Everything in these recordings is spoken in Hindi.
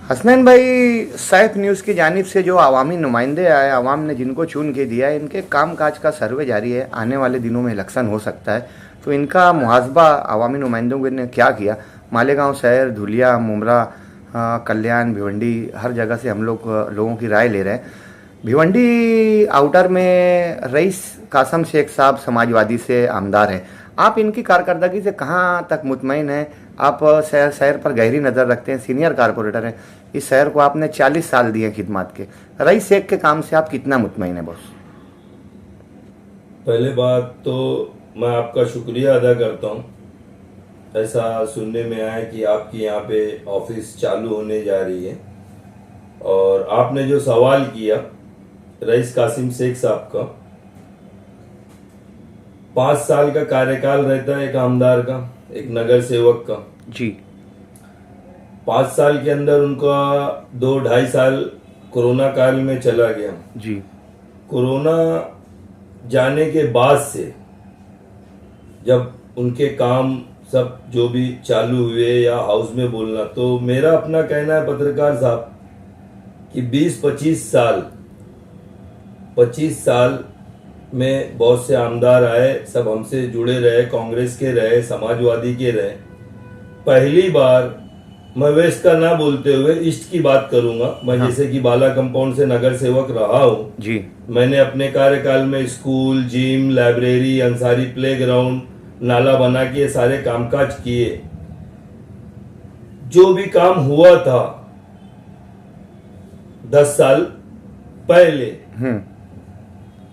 हसनैन भाई, सैफ न्यूज़ की जानिब से जो अवामी नुमाइंदे आए, अवाम ने जिनको चुन के दिया है, इनके कामकाज का सर्वे जारी है। आने वाले दिनों में इलेक्शन हो सकता है, तो इनका मुहासबा अवामी नुमाइंदों ने क्या किया। मालेगांव शहर, धुलिया, मुमरा, कल्याण, भिवंडी, हर जगह से हम लोगों की राय ले रहे हैं। भिवंडी आउटर में रईस कासम शेख साहब समाजवादी से आमदार हैं। आप इनकी कारकर्दगी से कहाँ तक मुतमईन हैं? आप शहर पर गहरी नज़र रखते हैं, सीनियर कारपोरेटर हैं। इस शहर को आपने 40 साल दिए खिदमत के। रईस शेख के काम से आप कितना मुतमईन हैं बॉस? पहले बात तो मैं आपका शुक्रिया अदा करता हूँ। ऐसा सुनने में आया कि आपकी यहाँ पे ऑफिस चालू होने जा रही है, और आपने जो सवाल किया रईस कासिम शेख साहब का, 5 साल का कार्यकाल रहता है एक आमदार का, एक नगर सेवक का जी। 5 साल के अंदर उनका 2-2.5 साल कोरोना काल में चला गया जी। कोरोना जाने के बाद से जब उनके काम सब जो भी चालू हुए या हाउस में बोलना, तो मेरा अपना कहना है पत्रकार साहब कि 25 साल में बहुत से आमदार आए, सब हमसे जुड़े रहे, कांग्रेस के रहे, समाजवादी के रहे। पहली बार मैं वेस्ट का ना बोलते हुए ईस्ट की बात करूंगा। मैं हाँ। जैसे कि बाला कंपाउंड से नगर सेवक रहा हूँ जी। मैंने अपने कार्यकाल में school, gym, library, Ansari playground, नाला बना के ये सारे कामकाज किए। जो भी काम हुआ था 10 साल पहले,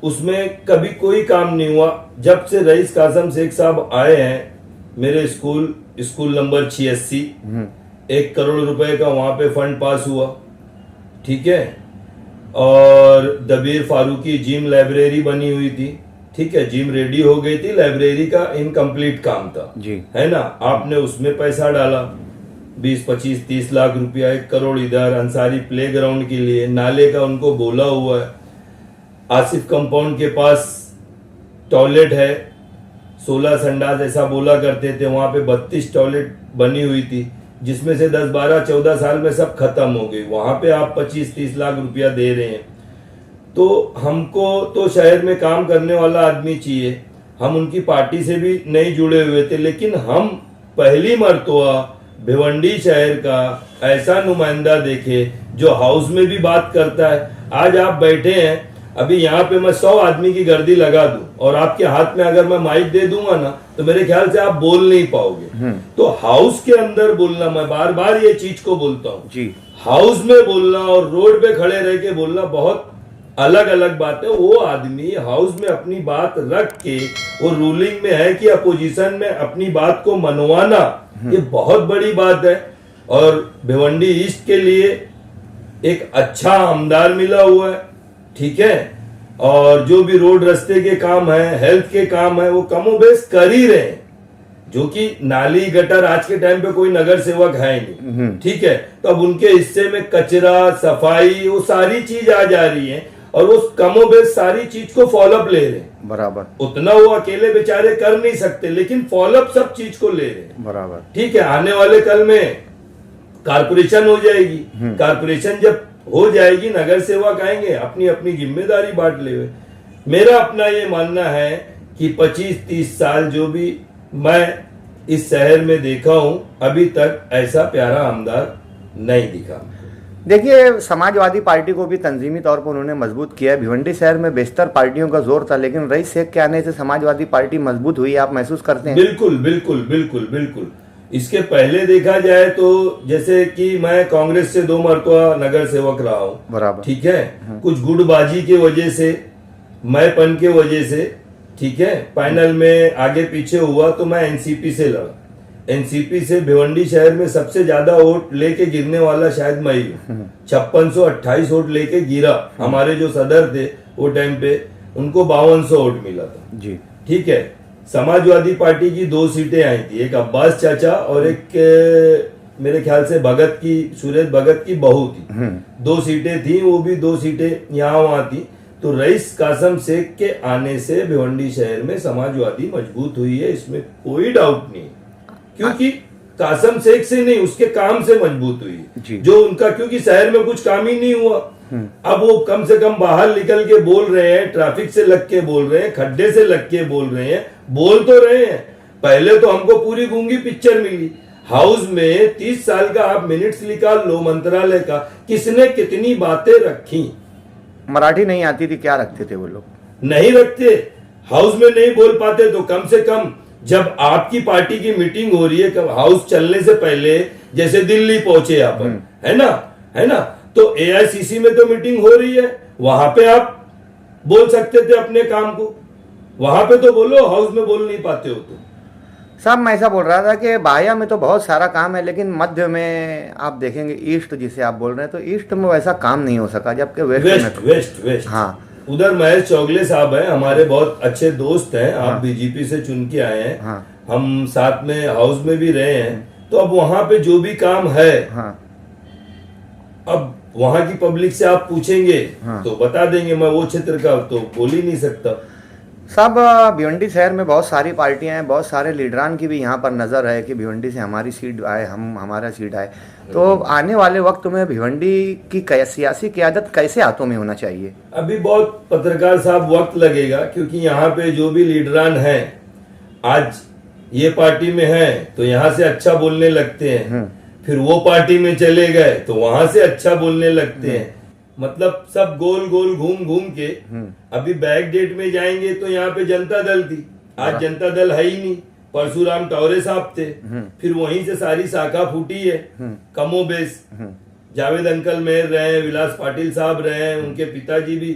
उसमें कभी कोई काम नहीं हुआ। जब से रईस कासम शेख साहब आए हैं, मेरे स्कूल नंबर 86, 1 करोड़ रुपए का वहां पे फंड पास हुआ, ठीक है। और दबीर फारूकी जिम लाइब्रेरी बनी हुई थी, ठीक है। जिम रेडी हो गई थी, लाइब्रेरी का इनकम्प्लीट काम था जी, है ना। आपने उसमें पैसा डाला 20, 25, 30 लाख रुपया, 1 करोड़ इधर। अंसारी प्लेग्राउंड के लिए नाले का उनको बोला हुआ है। आसिफ कंपाउंड के पास टॉयलेट है, 16 संडास ऐसा बोला करते थे, वहां पे 32 टॉयलेट बनी हुई थी, जिसमें से 10, 12, 14 साल में सब खत्म हो गई। वहां पे आप 25, 30 लाख रुपया दे रहे हैं। तो हमको तो शहर में काम करने वाला आदमी चाहिए। हम उनकी पार्टी से भी नहीं जुड़े हुए थे, लेकिन हम पहली मर्तबा भिवंडी शहर का ऐसा नुमाइंदा देखे जो हाउस में भी बात करता है। आज आप बैठे हैं, अभी यहाँ पे मैं 100 आदमी की गर्दी लगा दूं और आपके हाथ में अगर मैं माइक दे दूंगा ना, तो मेरे ख्याल से आप बोल नहीं पाओगे। तो हाउस के अंदर बोलना, मैं बार बार ये चीज को बोलता हूँ जी, हाउस में बोलना और रोड पे खड़े रह के बोलना बहुत अलग अलग बात है। वो आदमी हाउस में अपनी बात रख के, वो रूलिंग में है कि अपोजिशन में अपनी बात को मनवाना, ये बहुत बड़ी बात है। और भिवंडी ईस्ट के लिए एक अच्छा आमदार मिला हुआ है, ठीक है। और जो भी रोड रास्ते के काम है, हेल्थ के काम है, वो कमोबेश कर ही रहे हैं। जो कि नाली गटर आज के टाइम पे कोई नगर सेवक है नहीं, ठीक है। तो अब उनके हिस्से में कचरा, सफाई, वो सारी चीज आ जा रही है, और वो कमोबेश सारी चीज को फॉलोअप ले रहे हैं। बराबर, उतना वो अकेले बेचारे कर नहीं सकते, लेकिन फॉलोअप सब चीज को ले रहे हैं। बराबर, ठीक है। आने वाले कल में कारपोरेशन हो जाएगी। कारपोरेशन जब हो जाएगी, नगर सेवक आएंगे, अपनी अपनी जिम्मेदारी बांट ले। मेरा अपना ये मानना है कि 25-30 साल जो भी मैं इस शहर में देखा हूं, अभी तक ऐसा प्यारा आमदार नहीं दिखा। देखिए, समाजवादी पार्टी को भी तंजीमी तौर पर उन्होंने मजबूत किया है। भिवंडी शहर में बेशतर पार्टियों का जोर था, लेकिन रईस शेख के आने से समाजवादी पार्टी मजबूत हुई, आप महसूस करते हैं? बिल्कुल बिल्कुल बिल्कुल बिल्कुल। इसके पहले देखा जाए तो जैसे कि मैं कांग्रेस से 2 मरतबा नगर सेवक रहा हूँ, बराबर, ठीक है। कुछ गुटबाजी की वजह से, मैंपन के वजह से, ठीक है, फाइनल में आगे पीछे हुआ तो मैं एनसीपी से लड़ा। एनसीपी से भिवंडी शहर में सबसे ज्यादा वोट लेके गिरने वाला शायद मैं ही हूँ। 5628 वोट लेके गिरा। हमारे जो सदर थे वो टाइम पे, उनको 5200 वोट मिला था जी, ठीक है। समाजवादी पार्टी की 2 सीटें आई थी, एक अब्बास चाचा और एक मेरे ख्याल से सुरेश भगत की बहू थी। 2 सीटें थी, वो भी 2 सीटें यहाँ वहां थी। तो रईस कासम शेख के आने से भिवंडी शहर में समाजवादी मजबूत हुई है, इसमें कोई डाउट नहीं। क्योंकि कासम शेख से नहीं, उसके काम से मजबूत जी। हुई, जो उनका, क्योंकि शहर में कुछ काम ही नहीं हुआ। अब वो कम से कम बाहर निकल के बोल रहे हैं, ट्रैफिक से लग के बोल रहे हैं, खड्डे से लग के बोल रहे हैं, बोल तो रहे हैं। पहले तो हमको पूरी गूंगी पिक्चर मिली। हाउस में 30 साल का आप मिनट्स निकाल लो मंत्रालय का, किसने कितनी बातें रखी। मराठी नहीं आती थी, क्या रखते थे वो लोग? नहीं रखते, हाउस में नहीं बोल पाते तो कम से कम जब आपकी पार्टी की मीटिंग हो रही है हाउस चलने से पहले, जैसे दिल्ली पहुंचे अपन, है ना, तो एआईसीसी में तो मीटिंग हो रही है, वहां पे आप बोल सकते थे अपने काम को, वहां पे तो बोलो, हाउस में बोल नहीं पाते हो तो। साहब मैं ऐसा बोल रहा था कि बाया में तो बहुत सारा काम है, लेकिन मध्य में आप देखेंगे, ईस्ट जिसे आप बोल रहे हैं, तो ईस्ट में वैसा काम नहीं हो सका, जबकि वेस्ट हाँ, उधर महेश चौगले साहब हैं, हमारे बहुत अच्छे दोस्त हैं। आप बीजेपी से चुन के आए हैं, हाँ, हम साथ में हाउस में भी रहे हैं, तो अब वहां पे जो भी काम है, हाँ, अब वहां की पब्लिक से आप पूछेंगे तो बता देंगे। मैं वो क्षेत्र का तो बोल ही नहीं सकता। साहब भिवंडी शहर में बहुत सारी पार्टियां हैं, बहुत सारे लीडरान की भी यहाँ पर नज़र है कि भिवंडी से हमारी सीट आए, हमारा सीट आए। तो आने वाले वक्त में भिवंडी की सियासी क़यादत कैसे हाथों में होना चाहिए? अभी बहुत पत्रकार साहब वक्त लगेगा, क्योंकि यहाँ पे जो भी लीडरान हैं, आज ये पार्टी में है तो यहाँ से अच्छा बोलने लगते हैं, फिर वो पार्टी में चले गए तो वहां से अच्छा बोलने लगते हैं। मतलब सब गोल गोल घूम घूम के अभी बैक डेट में जाएंगे तो यहाँ पे जनता दल थी, आज जनता दल है ही नहीं। परशुराम टौरे साहब थे, फिर वहीं से सारी शाखा फूटी है कमोबेश। जावेद अंकल मेहर रहे हैं, विलास पाटिल साहब रहे हैं, उनके पिताजी भी